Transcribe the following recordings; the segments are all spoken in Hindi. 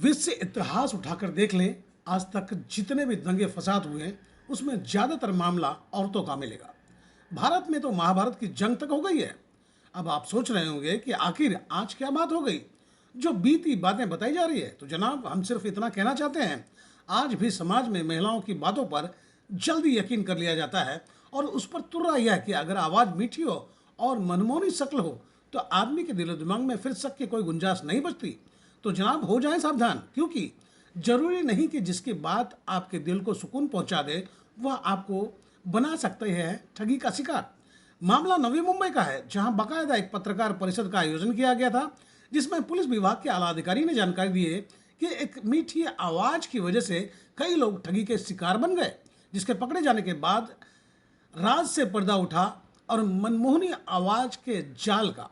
विश्व इतिहास उठाकर देख लें, आज तक जितने भी दंगे फसाद हुए हैं उसमें ज़्यादातर मामला औरतों का मिलेगा। भारत में तो महाभारत की जंग तक हो गई है। अब आप सोच रहे होंगे कि आखिर आज क्या बात हो गई जो बीती बातें बताई जा रही है। तो जनाब, हम सिर्फ इतना कहना चाहते हैं, आज भी समाज में महिलाओं की बातों पर जल्दी यकीन कर लिया जाता है और उस पर तुर्रा यह कि अगर आवाज़ मीठी हो और मनमोहनी शक्ल हो तो आदमी के दिलो दिमाग में फिर शक की कोई गुंजाइश नहीं बचती। तो जनाब, हो जाएं सावधान, क्योंकि जरूरी नहीं कि जिसकी बात आपके दिल को सुकून पहुंचा दे वह आपको बना सकते हैं ठगी का शिकार। मामला नवी मुंबई का है, जहां बाकायदा एक पत्रकार परिषद का आयोजन किया गया था, जिसमें पुलिस विभाग के आला अधिकारी ने जानकारी दी है कि एक मीठी आवाज की वजह से कई लोग ठगी के शिकार बन गए, जिसके पकड़े जाने के बाद राज से पर्दा उठा और मनमोहनी आवाज के जाल का।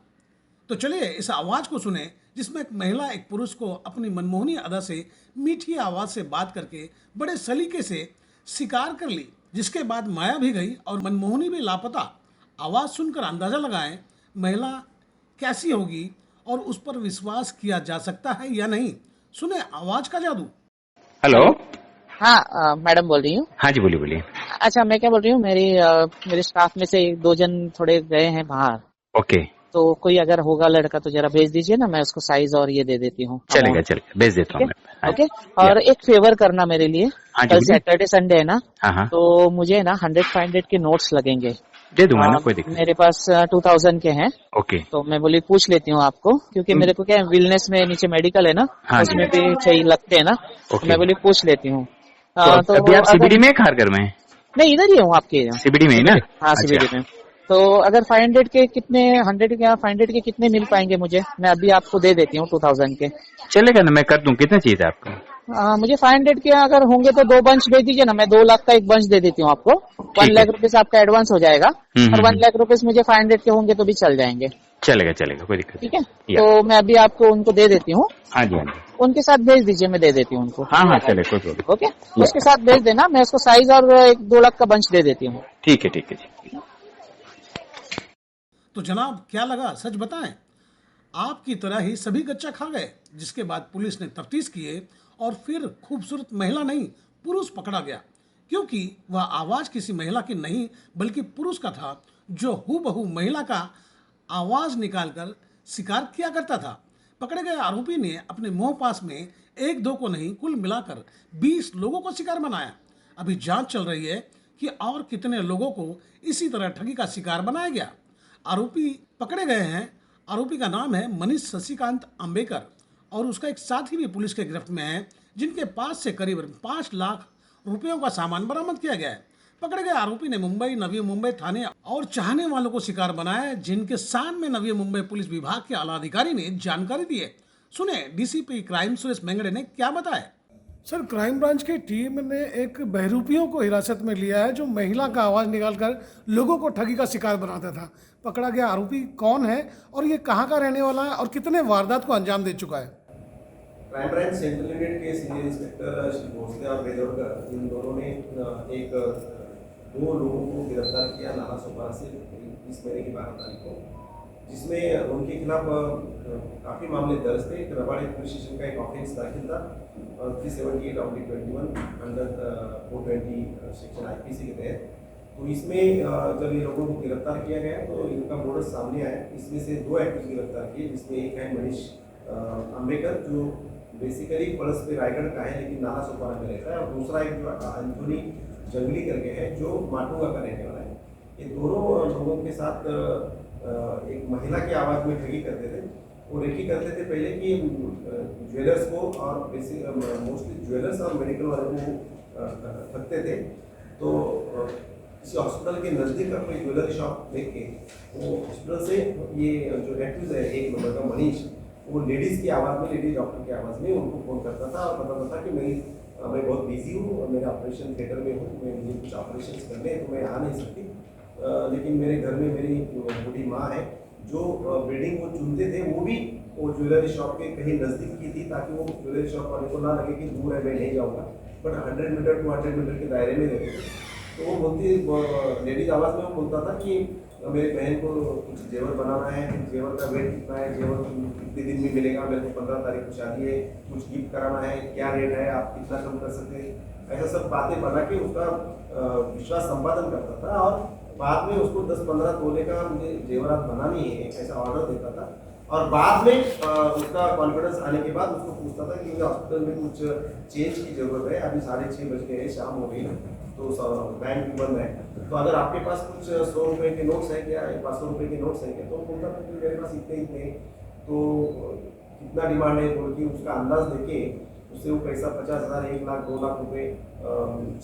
तो चलिए इस आवाज को सुने, जिसमें एक महिला एक पुरुष को अपनी मनमोहनी अदा से मीठी आवाज से बात करके बड़े सलीके से शिकार कर ली, जिसके बाद माया भी गई और मनमोहनी भी लापता। आवाज सुनकर अंदाजा लगाएं महिला कैसी होगी और उस पर विश्वास किया जा सकता है या नहीं। सुने आवाज का जादू। हेलो। हाँ मैडम बोल रही हूँ। हाँ जी, बोलिए बोलिए। अच्छा, मैं क्या बोल रही हूँ, मेरे स्टाफ में से एक दो जन थोड़े गए हैं बाहर, ओके, तो कोई अगर होगा लड़का तो जरा भेज दीजिए ना, मैं उसको साइज और ये दे देती हूँ। चलेगा चलेगा, भेज देता हूँ मैं। हाँ, ओके। और एक फेवर करना मेरे लिए, हाँ जी, कल बोलिए। सैटरडे संडे है ना, हाँ हाँ, तो मुझे ना 100 के नोट्स लगेंगे। दे दूंगा ना, कोई दिक्कत। मेरे पास 2000 के हैं, ओके, तो मैं बोली पूछ लेती हूँ आपको, क्योंकि मेरे को क्या है, विलनेस में नीचे मेडिकल है ना, हाँ जी। उसमें भी चाहिए लगते हैं ना, ओके। मैं बोली पूछ लेती हूँ। तो अभी आप सीबीडी में खारगर में? नहीं, इधर ही हूँ आपके। सीबीडी में ही ना? हाँ, सीबीडी में। तो अगर 500 के कितने, 100 के 500 के कितने मिल पाएंगे मुझे? मैं अभी आपको दे देती हूँ 2000 के। चलेगा ना, मैं कर दूं। कितना चाहिए था आपको? मुझे 500 के अगर होंगे तो 2 बंच भेज दीजिए ना, मैं 2 लाख का एक बंच दे देती हूँ आपको। 1 लाख रुपीज आपका एडवांस हो जाएगा, और 1 लाख रुपीज मुझे 500 के होंगे तो भी चल जाएंगे। चलेगा चलेगा, कोई दिक्कत। ठीक है, तो मैं अभी आपको उनको दे देती हूँ। हाँ जी हाँ जी, उनके साथ भेज दीजिए, मैं दे देती हूँ उनको। हाँ हाँ, चले, कोई प्रॉब्लम। ओके, उसके साथ भेज देना, मैं उसको साइज और 1-2 लाख का बंच दे देती हूँ। ठीक है ठीक है जी। तो जनाब, क्या लगा, सच बताएं, आपकी तरह ही सभी गच्चा खा गए। जिसके बाद पुलिस ने तफ्तीश किए और फिर खूबसूरत महिला नहीं, पुरुष पकड़ा गया, क्योंकि वह आवाज किसी महिला की नहीं बल्कि पुरुष का था, जो हूबहू महिला का आवाज निकालकर शिकार किया करता था। पकड़े गए आरोपी ने अपने मोह पास में एक दो को नहीं, कुल मिलाकर 20 लोगों को शिकार बनाया। अभी जांच चल रही है कि और कितने लोगों को इसी तरह ठगी का शिकार बनाया गया। आरोपी पकड़े गए हैं। आरोपी का नाम है मनीष शशिकांत अंबेकर और उसका एक साथी भी पुलिस के गिरफ्त में है, जिनके पास से करीब 5 लाख रुपयों का सामान बरामद किया गया है। पकड़े गए आरोपी ने मुंबई, नवी मुंबई थाने और चाहने वालों को शिकार बनाया है, जिनके शान में नवी मुंबई पुलिस विभाग के आला अधिकारी ने जानकारी दी है। सुने डीसीपी क्राइम सुरेश मेंगड़े ने क्या बताया। सर, क्राइम ब्रांच की टीम ने एक बहरूपियों को हिरासत में लिया है, जो महिला का आवाज निकालकर लोगों को ठगी का शिकार बनाता था। पकड़ा गया आरोपी कौन है और ये कहाँ का रहने वाला है और कितने वारदात को अंजाम दे चुका है? क्राइम ब्रांच सेंट्रल यूनिट के सीनियर इंस्पेक्टर श्री भोसले और बेदौरकर, इन दोनों ने एक 2 लोगों को गिरफ्तार किया नालासोपारा से 20 महीने की 12 तारीख को, जिसमें उनके खिलाफ काफ़ी मामले दर्ज थे। एक रबाड़ी पुलिस स्टेशन का एक ऑफेंस दाखिल था 378/21 अंडर 420 सेक्शन आईपीसी के तहत। तो इसमें जब ये लोगों को गिरफ्तार किया गया तो इनका मोडस सामने आया। इसमें से 2 एक्यूज गिरफ्तार किए, जिसमें एक है मनीष अंबेकर, जो बेसिकली पड़स पे रायगढ़ का है लेकिन नालासोपारा में रहता है, और दूसरा एक जो अंथोनी जंगली करके है, जो माटुंगा का रहने वाला है। ये दोनों लोगों के साथ एक महिला की आवाज़ में ठगी करते थे। वो रेकी करते थे पहले कि ज्वेलर्स को, और मोस्टली ज्वेलर्स और मेडिकल वाले को ठगते थे। तो किसी हॉस्पिटल के नज़दीक का कोई ज्वेलरी शॉप देख के वो हॉस्पिटल से ये जो एक्यूज है 1 नंबर का मनीष, वो लेडीज़ की आवाज़ में, लेडीज डॉक्टर की आवाज़ में उनको फ़ोन करता था और बताता था कि मैं बहुत बिजी हूँ और मेरे ऑपरेशन थिएटर में हूँ, मुझे कुछ ऑपरेशन करने हैं तो मैं आ नहीं सकती, लेकिन मेरे घर में मेरी बूढ़ी माँ है। जो बिल्डिंग वो चुनते थे वो भी वो ज्वेलरी शॉप के कहीं नज़दीक की थी, ताकि वो ज्वेलरी शॉप वाले को ना लगे कि दूर है, मैं नहीं जाऊँगा, बट 100 मीटर 200 मीटर के दायरे में रहते थे। तो वो बोलती, लेडीज आवाज़ में वो बोलता था कि मेरी बहन को कुछ जेवर बनाना है, जेवर का वेट कितना है, जेवर कितने दिन में मिलेगा, मेरे को 15 तारीख को शादी है, कुछ गिफ्ट कराना है, क्या रेट है, आप कितना कम कर सकते हैं, ऐसा सब बातें बना के उसका विश्वास संपादन करता था। और बाद में उसको 10-15 तोले का मुझे जेवरात बनानी है ऐसा ऑर्डर देता था। और बाद में उसका कॉन्फिडेंस आने के बाद उसको पूछता था कि हॉस्पिटल में कुछ चेंज की जरूरत है, अभी 6:30 बज गए, शाम हो गई, तो बैंक भी बंद है, तो अगर आपके पास कुछ 100 रुपए के नोट्स है क्या, 500 रुपए के नोट्स है क्या, तो बोलता था कि मेरे पास इतने, तो कितना डिमांड है बोल के उसका अंदाज देके उससे वो पैसा 50,000, 1 लाख, 2 लाख रुपए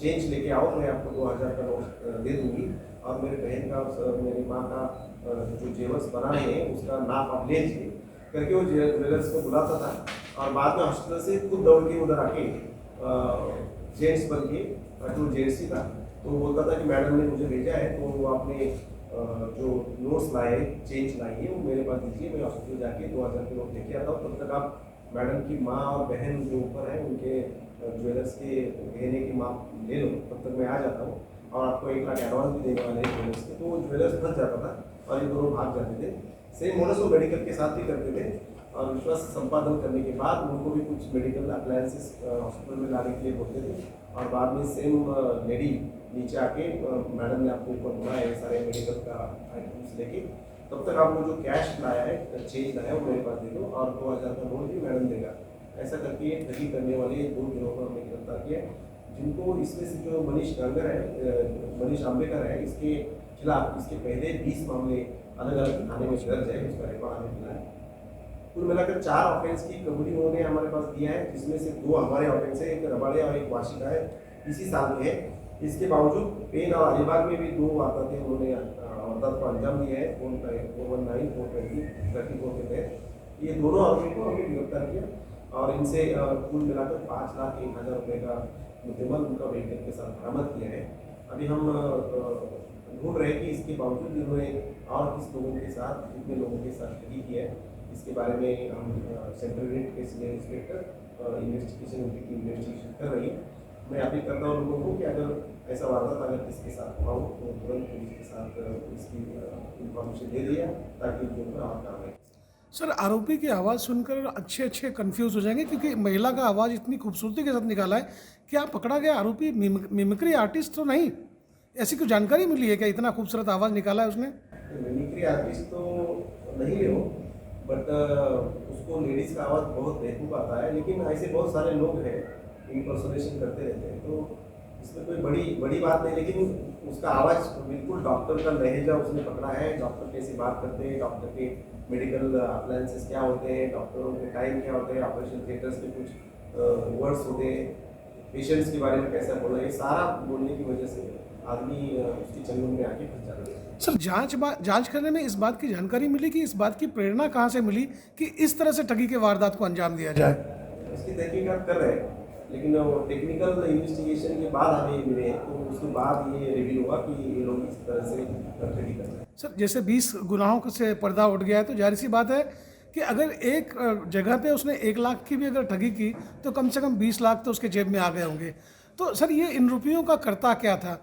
चेंज लेके आओ, मैं आपको 2,000 का नोट दे दूंगी, और मेरे बहन का मेरी माँ का जो जेवर्स बनाने हैं उसका नाप आप ले लीजिए करके वो ज्वेलर्स को बुलाता था। और बाद में हॉस्पिटल से खुद दौड़ के उधर आके जेंट्स बन के जो जेंट्स ही था, तो वो बोलता था कि मैडम ने मुझे भेजा है, तो वो आपने जो नोट्स लाए, चेंज लाई है, वो मेरे पास दीजिए, मैं हॉस्पिटल जाके 2,000 के नोट लेके आता हूँ, तब तक आप मैडम की माँ और बहन जो ऊपर है उनके ज्वेलर्स के गहने की माप ले लो, तब तक मैं आ जाता हूँ और आपको 1 लाख एडवांस भी देने वाले हैं ज्वेलर्स के। तो वो ज्वेलर्स फंस जाता था और ये दोनों भाग जाते थे। सेम मोडस वो मेडिकल के साथ भी करते थे, और विश्वास संपादन करने के बाद उनको भी कुछ मेडिकल अप्लायंसेस हॉस्पिटल में लाने के लिए बोलते थे, और बाद में सेम लेडी नीचे आके मैडम ने आपको ऊपर बुलाया है सारे मेडिकल का आइटम्स लेके, तब तक आपको जो कैश लाया है, चेंज लाया है, वो मेरे पास दे दो, और 2,000 का नोट भी मैडम देगा। ऐसा करके ठगी करने वाले 2 गिरोह को हमने गिरफ्तार किया, जिनको इसमें से जो मनीष आम्बेकर है, इसके खिलाफ इसके पहले 20 मामले अलग अलग थाने में दर्ज है, उसका रिकॉर्ड हमें मिला है। कुल मिलाकर 4 ऑफेंस की कबूली उन्होंने हमारे पास दिया है, जिसमें से 2 हमारे ऑफेंस है, एक रबाड़े और एक वाशिका है, इसी साल में है। इसके बावजूद पेन और अलीबाग में भी 2 वारदातें उन्होंने वारदात को अंजाम दिया है, 419, 420, 34 के तहत। ये दोनों आरोपी को हमने गिरफ्तार किया, और इनसे कुल मिलाकर 5,01,000 रुपये का मुद्देमाल उनका व्हीकल के साथ बरामद किया है। अभी हम ढूंढ रहे हैं कि इसके बावजूद इन्होंने और किस लोगों के साथ, कितने लोगों के साथ ठगी किया है, इसके बारे में हम सेंट्रल रेट के सीनियर इंस्पेक्टर इन्वेस्टिगेशन कर रही है। मैं अपील करता हूँ लोगों को कि अगर ऐसा वारदात अगर किसके साथ हुआ हो तो तुरंत पुलिस के साथ इसकी इंफॉर्मेशन दे दिया, ताकि उनके ऊपर और कार्रवाई। सर, आरोपी की आवाज़ सुनकर अच्छे कंफ्यूज हो जाएंगे, क्योंकि महिला का आवाज़ इतनी खूबसूरती के साथ निकाला है। क्या पकड़ा गया आरोपी मिमिक्री आर्टिस्ट तो नहीं? ऐसी कोई जानकारी मिली है क्या, इतना खूबसूरत आवाज़ निकाला है उसने? मिमिक्री आर्टिस्ट तो नहीं हो, बट उसको लेडीज़ का आवाज़ बहुत बेहतूब आता है, लेकिन ऐसे बहुत सारे लोग हैं इम्पर्सोनेशन करते रहते हैं, तो इसमें कोई बड़ी बात नहीं। लेकिन उसका आवाज़ बिल्कुल डॉक्टर का लहजा उसने पकड़ा है, डॉक्टर कैसे बात करते हैं, डॉक्टर के मेडिकल अप्लायंसेस क्या होते हैं, डॉक्टरों के टाइम क्या होते हैं, ऑपरेशन थिएटर्स के कुछ वर्ड्स होते हैं, पेशेंट्स के बारे में कैसा बोलना, ये सारा बोलने की वजह से आदमी उसकी चंगुल में आके फंस जाता है। सर, जांच करने में इस बात की जानकारी मिली कि इस बात की प्रेरणा कहाँ से मिली कि इस तरह से ठगी के वारदात को अंजाम दिया जाए? इसकी तहकीकात कर रहे हैं, लेकिन टेक्निकल इन्वेस्टिगेशन के बाद हमें मिले, तो उसके बाद ये रिवील हुआ कि ये लोग इस तरह से ठगी कर रहे हैं। सर, जैसे 20 गुनाहों से पर्दा उठ गया है, तो जाहिर सी बात है कि अगर एक जगह पे उसने 1 लाख की भी अगर ठगी की, तो कम से कम 20 लाख तो उसके जेब में आ गए होंगे। तो सर, ये इन रुपयों का करता क्या था?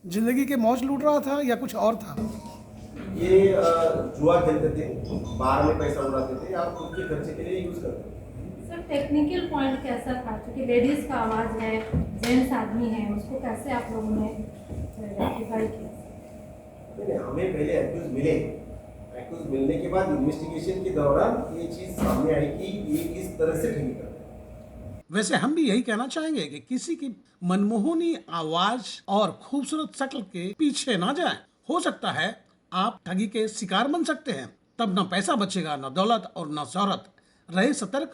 जिंदगी के मौज लूट रहा था या कुछ और था? ये जुआ खेलते थे, बाहर में पैसा उड़ाते थे, आप खुद के खर्चे के लिए यूज करते थे। सर, टेक्निकल पॉइंट कैसा था, क्योंकि लेडीज का आवाज़ है, जेंट्स आदमी है, उसको कैसे आप लोगों ने रेक्टिफाई किया? नहीं, हमें पहले एक्यूज मिलने के बाद इन्वेस्टिगेशन के दौरान ये चीज़ सामने आई कि ये किस तरह से ठगी करते हैं। वैसे हम भी यही कहना चाहेंगे कि किसी की मनमोहनी आवाज और खूबसूरत शक्ल के पीछे ना जाएं। हो सकता है आप ठगी के शिकार बन सकते हैं, तब न पैसा बचेगा, न दौलत और न शोहरत। रहे सतर्क